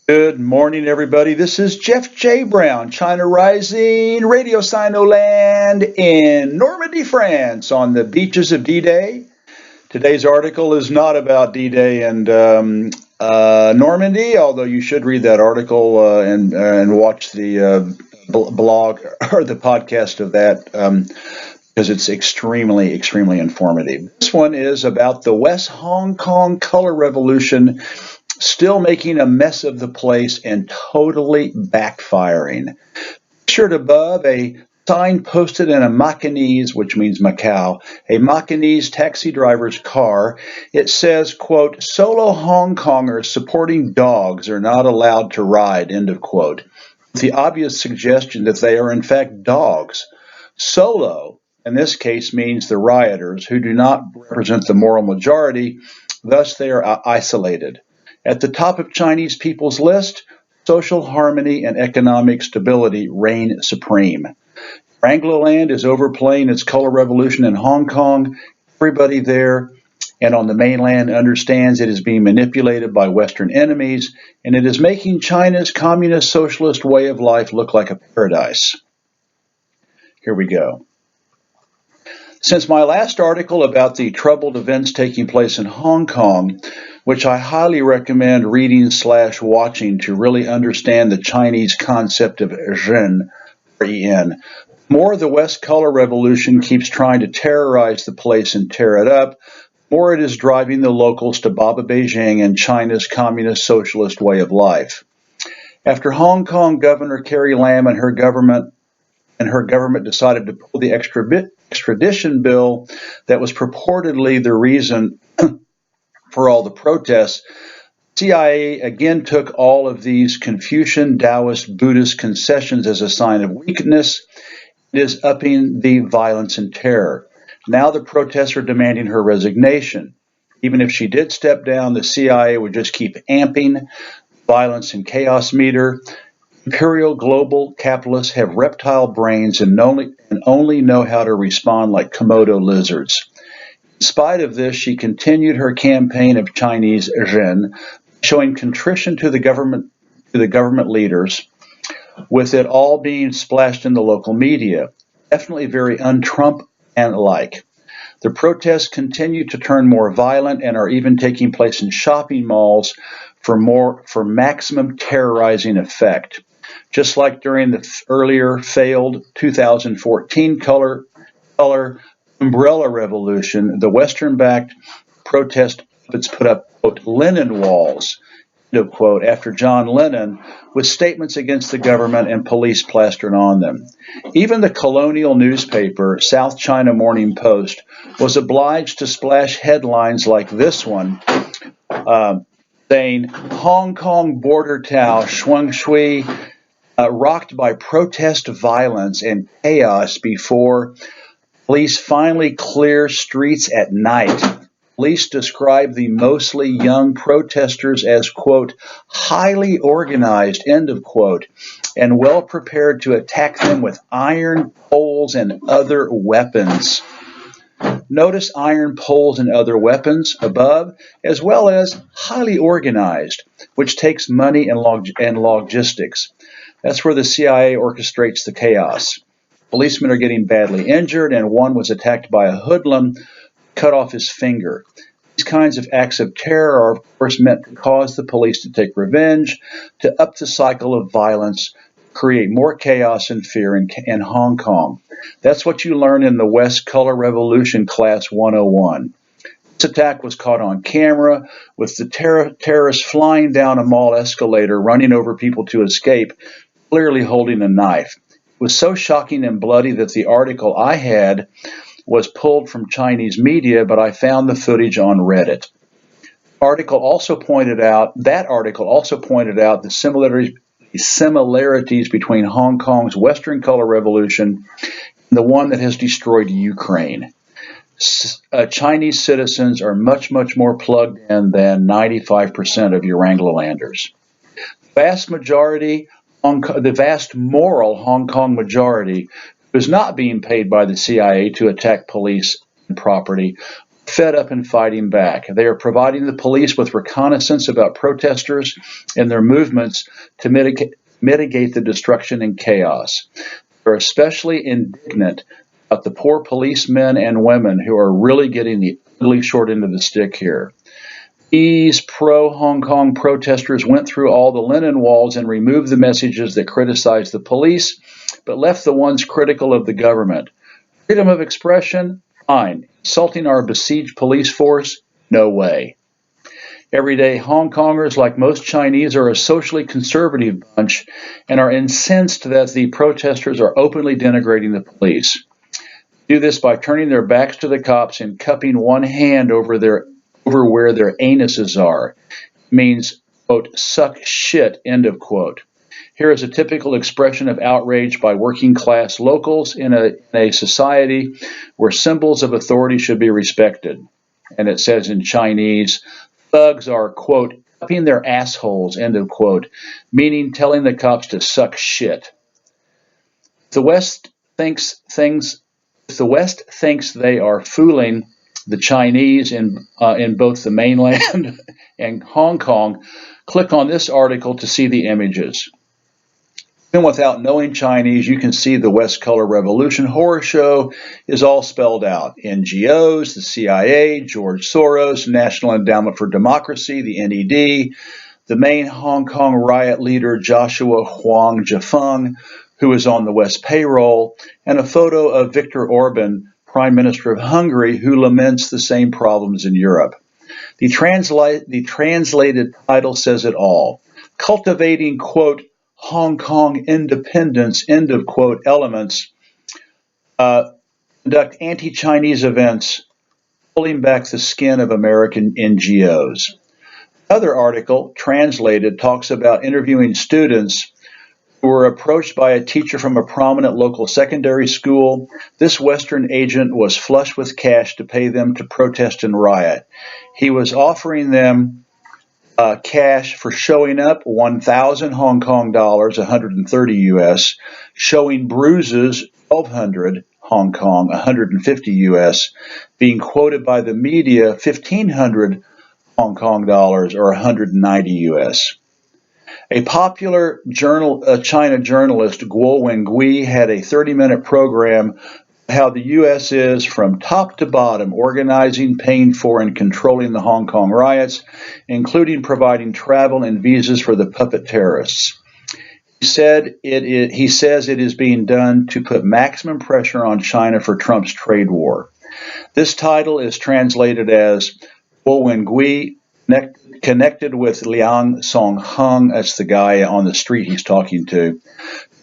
Good morning, everybody. This is Jeff J. Brown, China Rising, Radio Sinoland in Normandy, France, on the beaches of D-Day. Today's article is not about D-Day and Normandy, although you should read that article and watch the blog or the podcast of that because it's extremely informative. This one is about the West Hong Kong color revolution still making a mess of the place and totally backfiring. Pictured above, a sign posted in a Macanese, which means Macau, a Macanese taxi driver's car. It says, quote, "Solo Hong Kongers supporting dogs are not allowed to ride," end of quote. The obvious suggestion that they are in fact dogs. Solo, in this case, means the rioters, who do not represent the moral majority, thus they are isolated. At the top of Chinese people's list, social harmony and economic stability reign supreme. Eurangloland is overplaying its color revolution in Hong Kong. Everybody there and on the mainland understands it is being manipulated by Western enemies, and it is making China's communist-socialist way of life look like a paradise. Here we go. Since my last article about the troubled events taking place in Hong Kong, which I highly recommend reading/watching to really understand the Chinese concept of Ren, R-E-N. More the West color revolution keeps trying to terrorize the place and tear it up, more it is driving the locals to Baba Beijing and China's communist socialist way of life. After Hong Kong Governor Carrie Lam and her government decided to pull the extradition bill that was purportedly the reason for all the protests, CIA again took all of these Confucian, Taoist, Buddhist concessions as a sign of weakness. It is upping the violence and terror. Now the protests are demanding her resignation. Even if she did step down, the CIA would just keep amping violence and chaos meter. Imperial global capitalists have reptile brains and only know how to respond like Komodo lizards. In spite of this, she continued her campaign of Chinese Ren, showing contrition to the government leaders, with it all being splashed in the local media. Definitely very un-Trump and like. The protests continue to turn more violent and are even taking place in shopping malls for maximum terrorizing effect. Just like during the earlier failed 2014 color umbrella revolution, the Western-backed protest puts put up, quote, Lenin walls, end of quote, after John Lennon, with statements against the government and police plastered on them. Even the colonial newspaper, South China Morning Post, was obliged to splash headlines like this one, saying, Hong Kong border town, Shuang Shui, rocked by protest violence and chaos before police finally clear streets at night. Police describe the mostly young protesters as, quote, highly organized, end of quote, and well prepared to attack them with iron poles and other weapons. Notice iron poles and other weapons above, as well as highly organized, which takes money and logistics. That's where the CIA orchestrates the chaos. Policemen are getting badly injured, and one was attacked by a hoodlum, cut off his finger. These kinds of acts of terror are, of course, meant to cause the police to take revenge, to up the cycle of violence, create more chaos and fear in Hong Kong. That's what you learn in the West Color Revolution Class 101. This attack was caught on camera, with the terrorists flying down a mall escalator, running over people to escape, clearly holding a knife. It was so shocking and bloody that the article I had was pulled from Chinese media, but I found the footage on Reddit. That article also pointed out the similarities between Hong Kong's Western Color Revolution and the one that has destroyed Ukraine. Chinese citizens are much more plugged in than 95% of Euranglolanders. The vast moral Hong Kong majority who is not being paid by the CIA to attack police and property, fed up and fighting back. They are providing the police with reconnaissance about protesters and their movements to mitigate the destruction and chaos. They're especially indignant about the poor policemen and women who are really getting the ugly short end of the stick here. These pro-Hong Kong protesters went through all the linen walls and removed the messages that criticized the police, but left the ones critical of the government. Freedom of expression? Fine. Insulting our besieged police force? No way. Everyday Hong Kongers, like most Chinese, are a socially conservative bunch and are incensed that the protesters are openly denigrating the police. They do this by turning their backs to the cops and cupping one hand over where their anuses are. It means, quote, suck shit, end of quote. Here is a typical expression of outrage by working class locals in a society where symbols of authority should be respected. And it says in Chinese, thugs are, quote, cupping their assholes, end of quote, meaning telling the cops to suck shit. The West thinks they are fooling the Chinese in both the mainland and Hong Kong, click on this article to see the images. Even without knowing Chinese, you can see the West Color Revolution horror show is all spelled out. NGOs, the CIA, George Soros, National Endowment for Democracy, the NED, the main Hong Kong riot leader Joshua Huang Jefeng, who is on the West payroll, and a photo of Viktor Orban, Prime Minister of Hungary, who laments the same problems in Europe. The translated title says it all. Cultivating, quote, Hong Kong independence, end of quote, elements, conduct anti-Chinese events, pulling back the skin of American NGOs. Another article, translated, talks about interviewing students who were approached by a teacher from a prominent local secondary school. This Western agent was flush with cash to pay them to protest and riot. He was offering them cash for showing up, 1,000 Hong Kong dollars, 130 US, showing bruises, 1,200 Hong Kong, 150 US, being quoted by the media, 1,500 Hong Kong dollars or 190 US. A popular China journalist, Guo Liang, had a 30-minute program how the U.S. is, from top to bottom, organizing, paying for, and controlling the Hong Kong riots, including providing travel and visas for the puppet terrorists. He says it is being done to put maximum pressure on China for Trump's trade war. This title is translated as Guo Liang connected with Liang Songheng, that's the guy on the street he's talking to,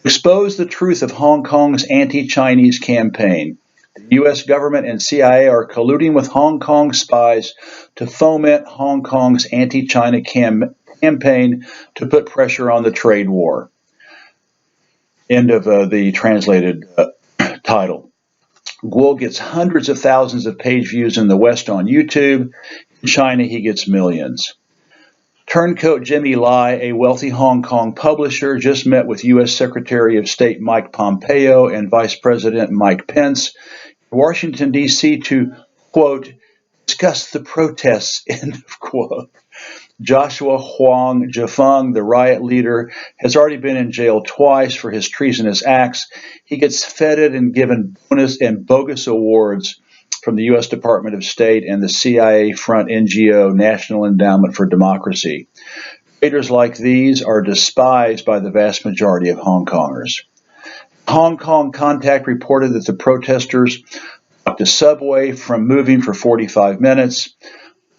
expose the truth of Hong Kong's anti-Chinese campaign. The U.S. government and CIA are colluding with Hong Kong spies to foment Hong Kong's anti-China campaign to put pressure on the trade war. End of the translated title. Guo gets hundreds of thousands of page views in the West on YouTube. In China, he gets millions. Turncoat Jimmy Lai, a wealthy Hong Kong publisher, just met with U.S. Secretary of State Mike Pompeo and Vice President Mike Pence in Washington, D.C. to, quote, discuss the protests, end of quote. Joshua Huang Jefeng, the riot leader, has already been in jail twice for his treasonous acts. He gets feted and given bonus and bogus awards from the U.S. Department of State and the CIA-front NGO, National Endowment for Democracy. Traitors like these are despised by the vast majority of Hong Kongers. Hong Kong Contact reported that the protesters blocked a subway from moving for 45 minutes,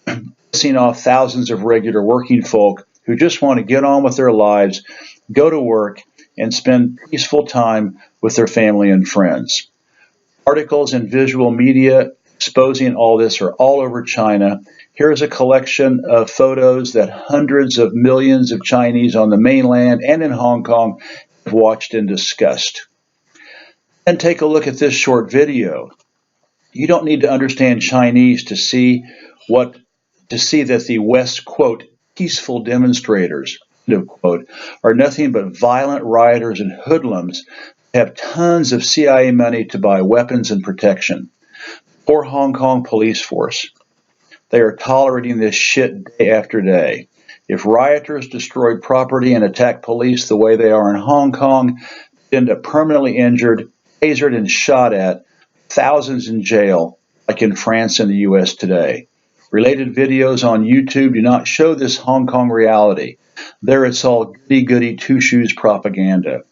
pissing off thousands of regular working folk who just want to get on with their lives, go to work, and spend peaceful time with their family and friends. Articles and visual media exposing all this are all over China. Here's a collection of photos that hundreds of millions of Chinese on the mainland and in Hong Kong have watched in disgust. And take a look at this short video. You don't need to understand Chinese to see that the West, quote, peaceful demonstrators, end of quote, are nothing but violent rioters and hoodlums who have tons of CIA money to buy weapons and protection. Poor Hong Kong police force. They are tolerating this shit day after day. If rioters destroy property and attack police the way they are in Hong Kong, they end up permanently injured, tasered, and shot at, thousands in jail, like in France and the U.S. today. Related videos on YouTube do not show this Hong Kong reality. There it's all goody-goody two-shoes propaganda.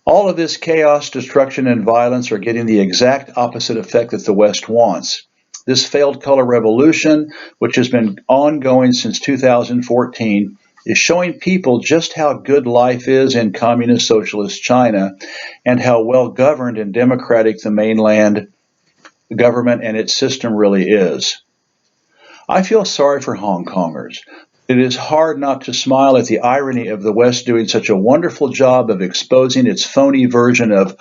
All of this chaos, destruction, and violence are getting the exact opposite effect that the West wants. This failed color revolution, which has been ongoing since 2014, is showing people just how good life is in communist-socialist China and how well governed and democratic the mainland government and its system really is. I feel sorry for Hong Kongers. It is hard not to smile at the irony of the West doing such a wonderful job of exposing its phony version of,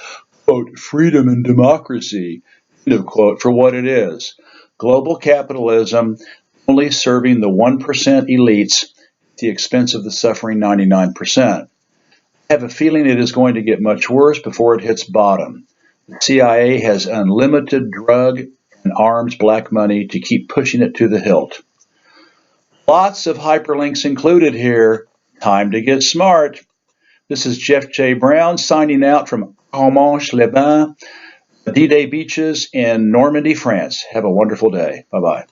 quote, freedom and democracy, end of quote, for what it is. Global capitalism only serving the 1% elites at the expense of the suffering 99%. I have a feeling it is going to get much worse before it hits bottom. The CIA has unlimited drug and arms black money to keep pushing it to the hilt. Lots of hyperlinks included here. Time to get smart. This is Jeff J. Brown signing out from Armanges-les-Bains, D-Day beaches in Normandy, France. Have a wonderful day. Bye-bye.